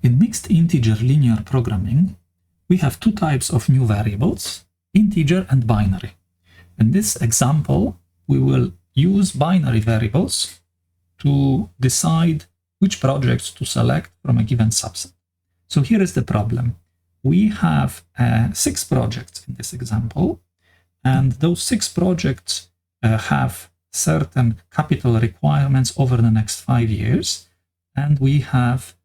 In mixed integer linear programming, we have two types of new variables, integer and binary. In this example, we will use binary variables to decide which projects to select from a given subset. So here is the problem. We have 6 projects in this example, and those 6 projects have certain capital requirements over the next 5 years, and we have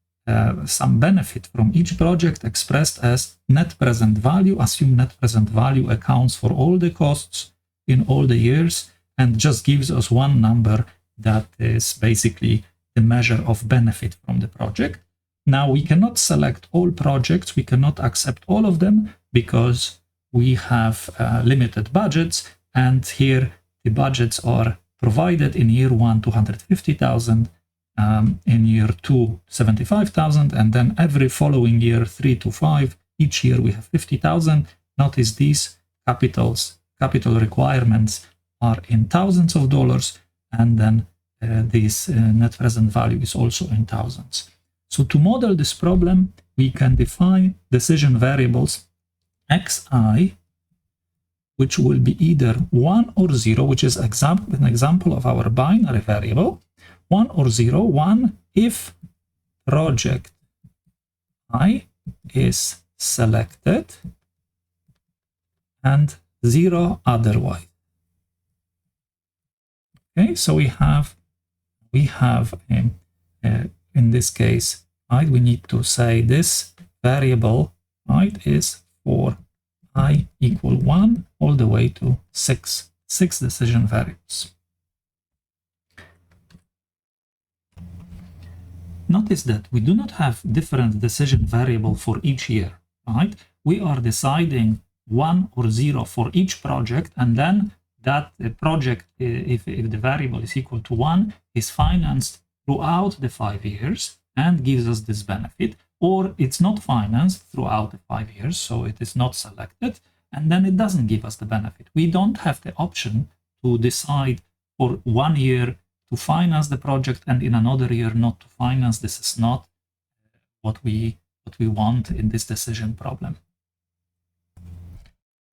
some benefit from each project expressed as net present value. Assume net present value accounts for all the costs in all the years and just gives us one number that is basically the measure of benefit from the project. Now we cannot select all projects, we cannot accept all of them because we have limited budgets, and here the budgets are provided in year 1 250,000, in year 2 75,000, and then every following year 3 to 5, each year we have 50,000. Notice these capital requirements are in thousands of dollars, and then this net present value is also in thousands. So to model this problem, we can define decision variables xi, which will be either 1 or 0, which is an example of our binary variable, 1 or 0, 1 if project I is selected and 0 otherwise. Okay, so we have in this case, right, we need to say this variable, right, is for I equal 1 all the way to 6 decision variables. Notice that we do not have different decision variable for each year, right? We are deciding 1 or 0 for each project, and then that the project, if the variable is equal to 1, is financed throughout the 5 years and gives us this benefit, or it's not financed throughout the 5 years, so it is not selected, and then it doesn't give us the benefit. We don't have the option to decide for 1 year to finance the project and in another year not to finance. This is not what we want in this decision problem.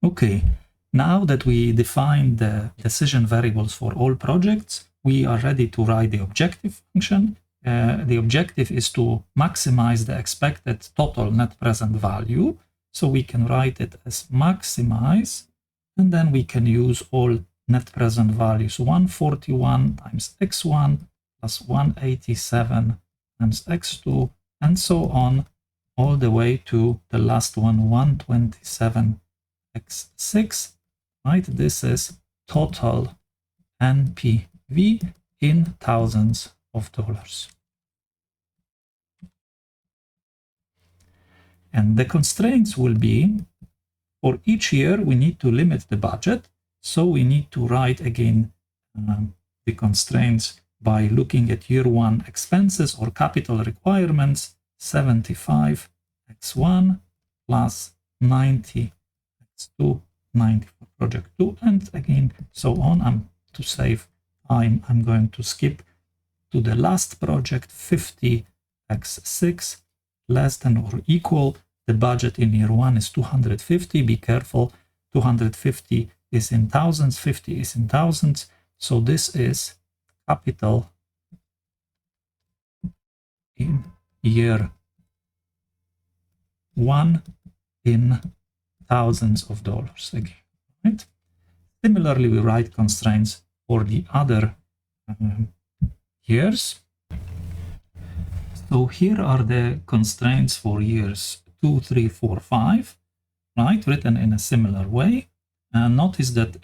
Okay, now that we defined the decision variables for all projects, we are ready to write the objective function. The objective is to maximize the expected total net present value. So we can write it as maximize, and then we can use all net present values, 141 times x1 plus 187 times x2, and so on, all the way to the last one, 127 x6, right? This is total NPV in thousands of dollars. And the constraints will be, for each year, we need to limit the budget. So we need to write again the constraints by looking at year 1 expenses or capital requirements, 75 x1 plus 90 x2, 90 for project 2, and again, so on. To save time, I'm going to skip to the last project, 50 x6, less than or equal. The budget in year 1 is 250. Be careful, 250 is in thousands, 50 is in thousands. So this is capital in year 1 in thousands of dollars again, right? Similarly, we write constraints for the other years. So here are the constraints for years 2, 3, 4, 5, right? Written in a similar way. Notice that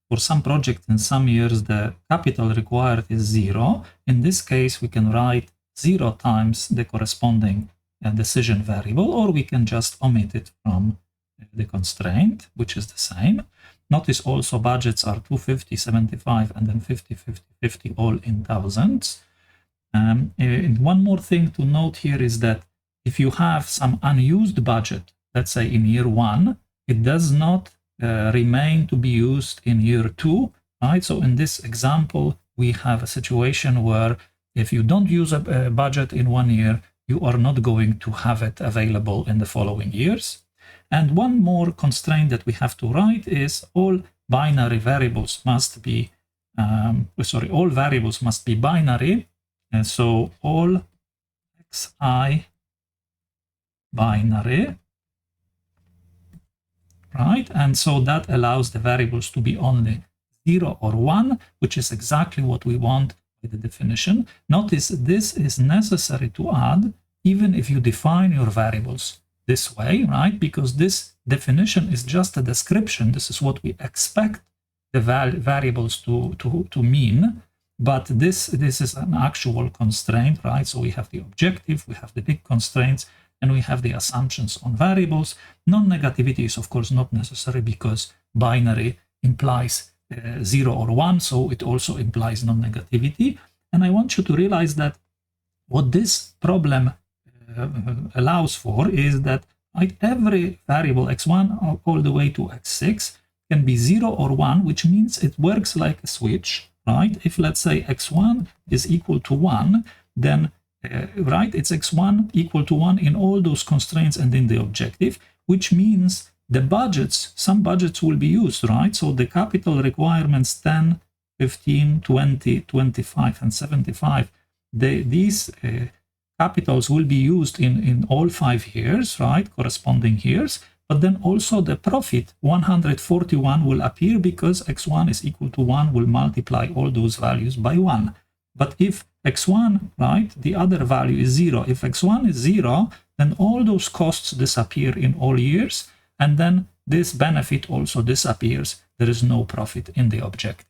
for some projects in some years, the capital required is 0. In this case, we can write 0 times the corresponding decision variable, or we can just omit it from the constraint, which is the same. Notice also budgets are 250, 75, and then 50, 50, 50, all in thousands. And one more thing to note here is that if you have some unused budget, let's say in year 1, it does not remain to be used in year 2, right? So in this example, we have a situation where if you don't use a budget in 1 year, you are not going to have it available in the following years. And one more constraint that we have to write is all binary variables must be, all variables must be binary. And so all xi binary, right? And so that allows the variables to be only 0 or 1, which is exactly what we want with the definition. Notice this is necessary to add even if you define your variables this way, right? Because this definition is just a description. This is what we expect the variables to mean. But this is an actual constraint, right? So we have the objective, we have the big constraints, and we have the assumptions on variables. Non-negativity is, of course, not necessary because binary implies 0 or 1, so it also implies non-negativity. And I want you to realize that what this problem allows for is that every variable x1 all the way to x6 can be 0 or 1, which means it works like a switch, right? If, let's say, x1 is equal to 1, then, right, it's x1 equal to 1 in all those constraints and in the objective, which means the budgets, some budgets will be used, right? So the capital requirements 10, 15, 20, 25, and 75, these capitals will be used in all 5 years, right? Corresponding years. But then also the profit 141 will appear because x1 is equal to 1 will multiply all those values by 1. But if x1, right, the other value is 0. If x1 is 0, then all those costs disappear in all years. And then this benefit also disappears. There is no profit in the objective.